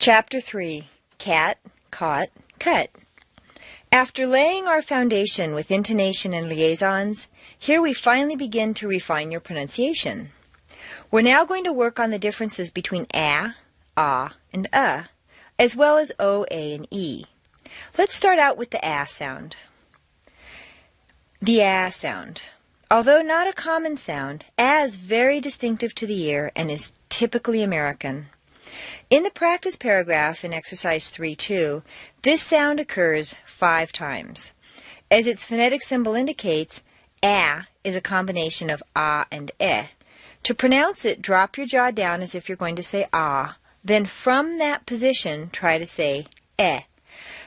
Chapter 3, Cat, Caught, Cut. After laying our foundation with intonation and liaisons, here we finally begin to refine your pronunciation. We're now going to work on the differences between ah, and as well as o, a, and e. Let's start out with the ah sound. The ah sound. Although not a common sound, ah is very distinctive to the ear and is typically American. In the practice paragraph in exercise 3.2, this sound occurs 5 times. As its phonetic symbol indicates, ah is a combination of ah and eh. To pronounce it, drop your jaw down as if you're going to say ah. Then from that position, try to say eh.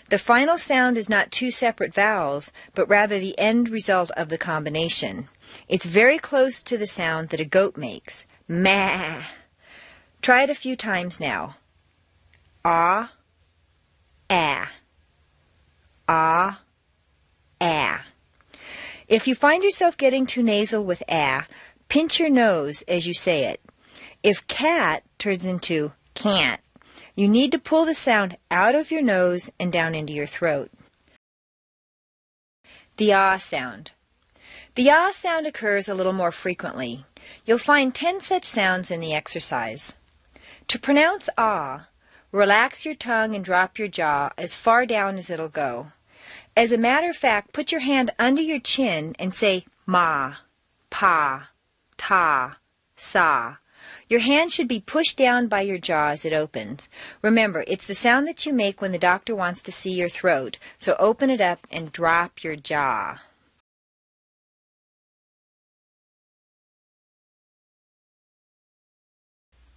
The final sound is not 2 separate vowels, but rather the end result of the combination. It's very close to the sound that a goat makes, meh. Try it a few times now. Ah, ah. Ah, ah. If you find yourself getting too nasal with ah, pinch your nose as you say it. If cat turns into can't, you need to pull the sound out of your nose and down into your throat. The ah sound. The ah sound occurs a little more frequently. You'll find 10 such sounds in the exercise. To pronounce ah, relax your tongue and drop your jaw as far down as it'll go. As a matter of fact, put your hand under your chin and say ma, pa, ta, sa. Your hand should be pushed down by your jaw as it opens. Remember, it's the sound that you make when the doctor wants to see your throat, so open it up and drop your jaw.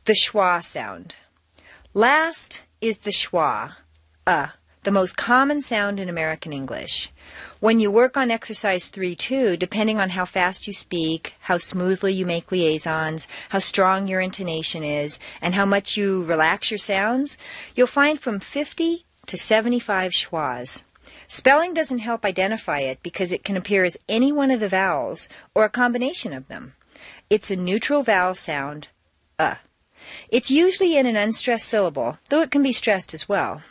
The schwa sound. Last is the schwa, the most common sound in American English. When you work on exercise 3.2, depending on how fast you speak, how smoothly you make liaisons, how strong your intonation is, and how much you relax your sounds, you'll find from 50 to 75 schwas. Spelling doesn't help identify it because it can appear as any one of the vowels or a combination of them. It's a neutral vowel sound, It's usually in an unstressed syllable, though it can be stressed as well.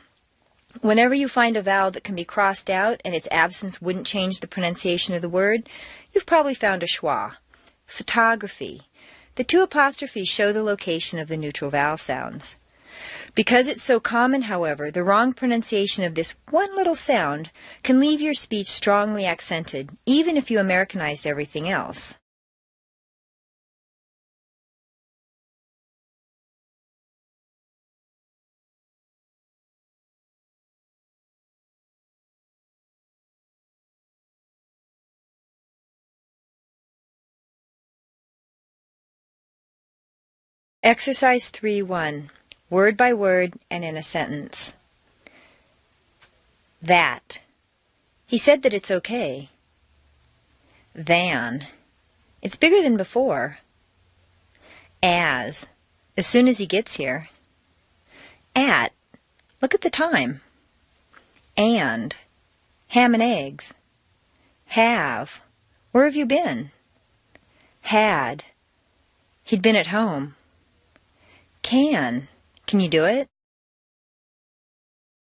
Whenever you find a vowel that can be crossed out and its absence wouldn't change the pronunciation of the word, you've probably found a schwa. Photography. The 2 apostrophes show the location of the neutral vowel sounds. Because it's so common, however, the wrong pronunciation of this one little sound can leave your speech strongly accented, even if you Americanized everything else. Exercise 3.1. Word by word and in a sentence. That. He said that it's okay. Than. It's bigger than before. As soon as he gets here. At. Look at the time. And. Ham and eggs. Have. Where have you been? Had. He'd been at home. Can you do it?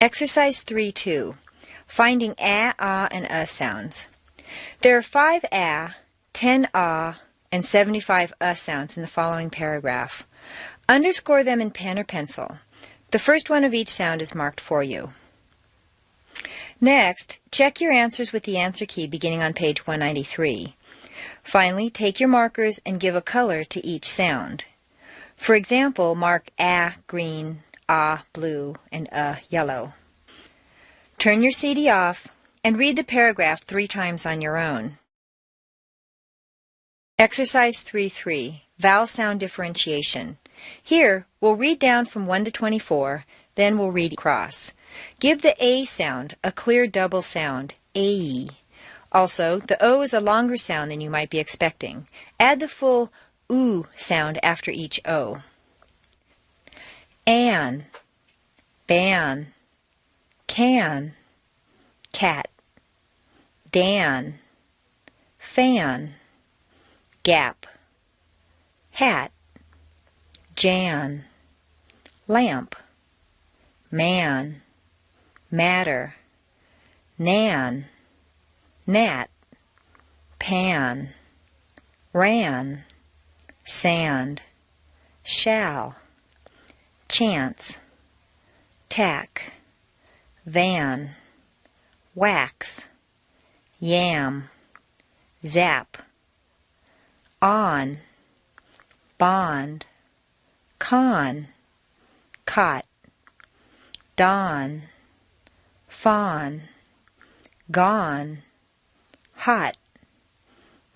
Exercise 3.2. Finding ah, and sounds. There are 5 ah, 10 and 75 sounds in the following paragraph. Underscore them in pen or pencil. The first one of each sound is marked for you. Next, check your answers with the answer key beginning on page 193. Finally, take your markers and give a color to each sound. For example, mark ah green, blue, and yellow. Turn your CD off and read the paragraph 3 times on your own. Exercise 3.3, Vowel Sound Differentiation. Here, we'll read down from 1 to 24, then we'll read across. Give the A sound a clear double sound, A. Also, the O is a longer sound than you might be expecting. Add the full oo sound after each O. An, ban, can, cat, dan, fan, gap, hat, jan, lamp, man, matter, nan, gnat, pan, ran, sand, shall, chance, tack, van, wax, yam, zap, on, bond, con, cot, dawn, fawn, gone, hot,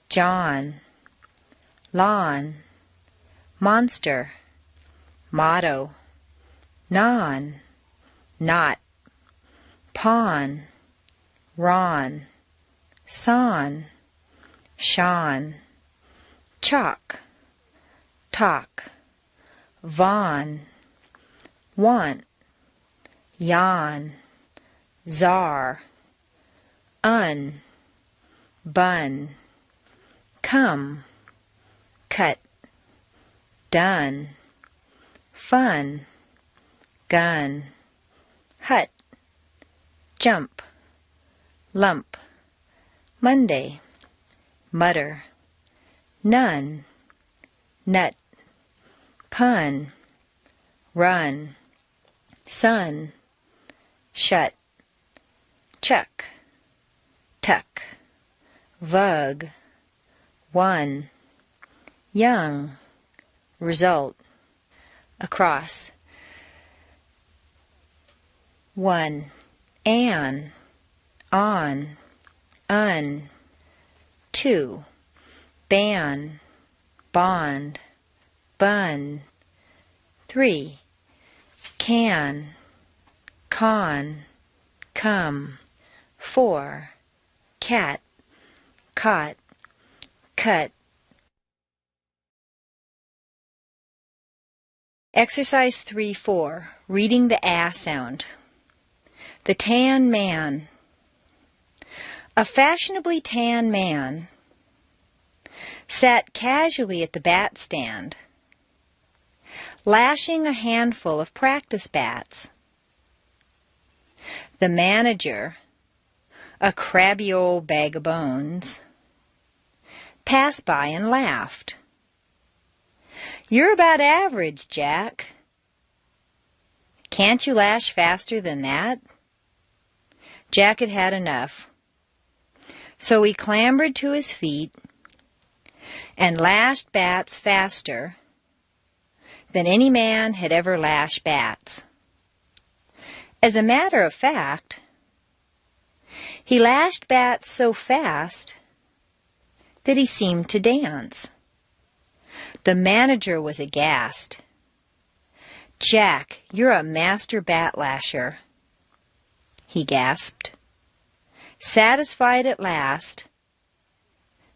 John, lawn, monster, motto, non, not, pawn, ron, son, Sean, chalk, talk, Vaughn, want, yawn, czar, bun, come, cut, done, fun, gun, hut, jump, lump, Monday, mutter, none, nut, pun, run, sun, shut, chuck, tuck, vug, one, young, result, across, one, an, on, un, two, ban, bond, bun, three, can, con, come, four, cat, caught, cut. Exercise 3-4, reading the A sound. The tan man. A fashionably tan man sat casually at the bat stand, lashing a handful of practice bats. The manager, a crabby old bag of bones, passed by and laughed. "You're about average, Jack. Can't you lash faster than that?" Jack had had enough, so he clambered to his feet and lashed bats faster than any man had ever lashed bats. As a matter of fact, he lashed bats so fast that he seemed to dance. The manager was aghast. "Jack, you're a master bat lasher," he gasped. Satisfied at last,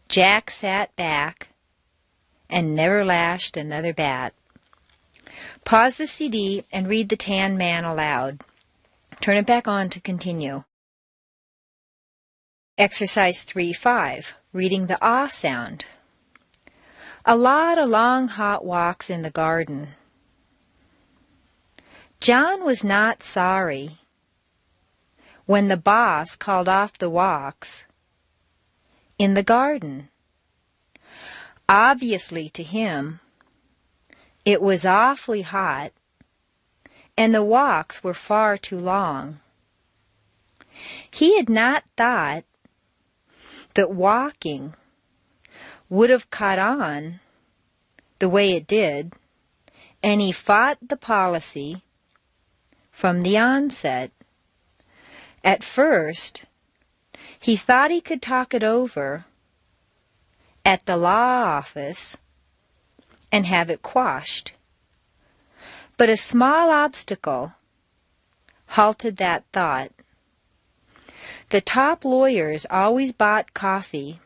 Jack sat back and never lashed another bat. Pause the CD and read the tan man aloud. Turn it back on to continue. Exercise 3-5, reading the ah sound. A lot of long hot walks in the garden. John was not sorry when the boss called off the walks in the garden. Obviously to him, it was awfully hot and the walks were far too long. He had not thought that walking would have caught on the way it did, and he fought the policy from the onset. At first, he thought he could talk it over at the law office and have it quashed. But a small obstacle halted that thought. The top lawyers always bought coffee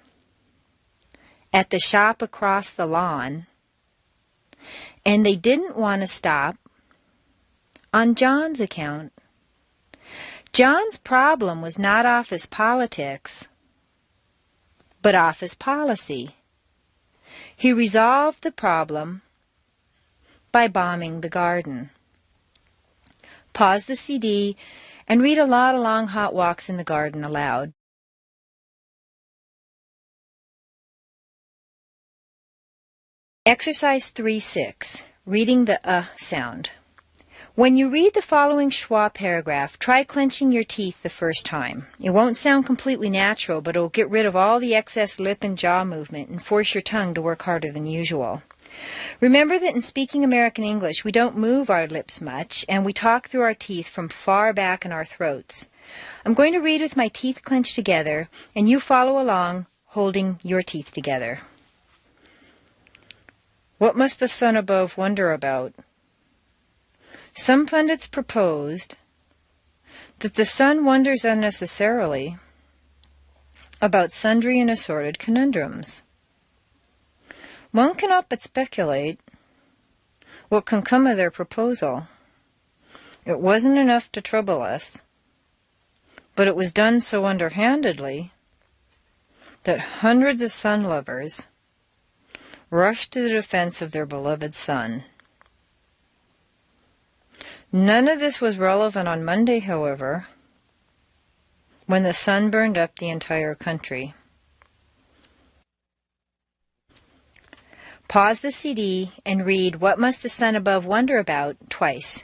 at the shop across the lawn, and they didn't want to stop on John's account. John's problem was not office politics, but office policy. He resolved the problem by bombing the garden. Pause the CD and read a lot of long hot walks in the garden aloud. Exercise 3-6, reading the sound. When you read the following schwa paragraph, try clenching your teeth the first time. It won't sound completely natural, but it will get rid of all the excess lip and jaw movement and force your tongue to work harder than usual. Remember that in speaking American English, we don't move our lips much, and we talk through our teeth from far back in our throats. I'm going to read with my teeth clenched together, and you follow along, holding your teeth together. What must the sun above wonder about? Some pundits proposed that the sun wonders unnecessarily about sundry and assorted conundrums. One cannot but speculate what can come of their proposal. It wasn't enough to trouble us, but it was done so underhandedly that hundreds of sun lovers rushed to the defense of their beloved sun. None of this was relevant on Monday, however, when the sun burned up the entire country. Pause the CD and read What Must the Sun Above Wonder About twice.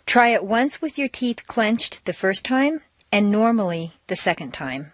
Try it once with your teeth clenched the first time and normally the second time.